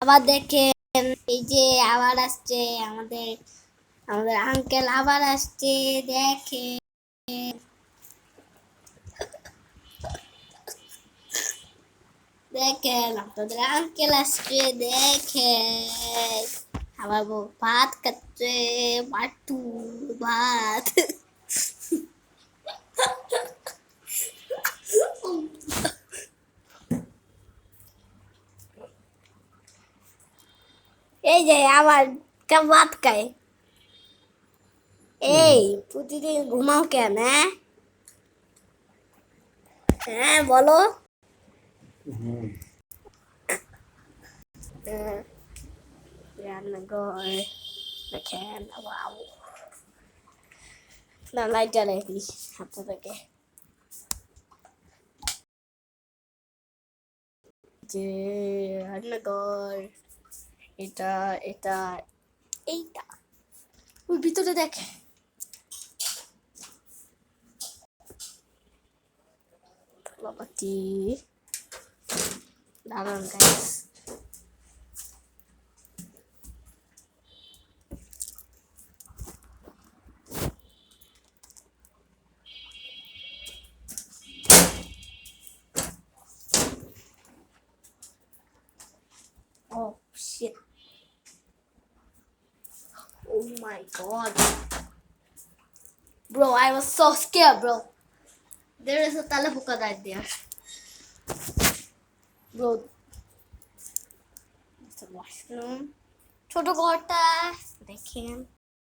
আবার দেখেন এই যে আবার আসছে আমাদের আমাদের আঙ্কেল আবার আসছে দেখেন দেখেন আপনাদের আঙ্কেল আসছে দেখেন আমার বউ ভাত খাচ্ছে বাটু ভাত এই যে আবার ভাত খায় এই প্রতিদিন ঘুমাও কেন হ্যাঁ বলো রান্নাঘর দেখেন বাবু না লাইট জ্বালাই দিই হাতে থেকে যে রান্নাঘর এটা এটা এইটা ওই ভিতরে দেখে বাবাটি দাঁড়ান guys oh shit oh my god bro I was so scared bro there is a telepuka right there bro it's a washroom ছোট ঘরটা দেখেন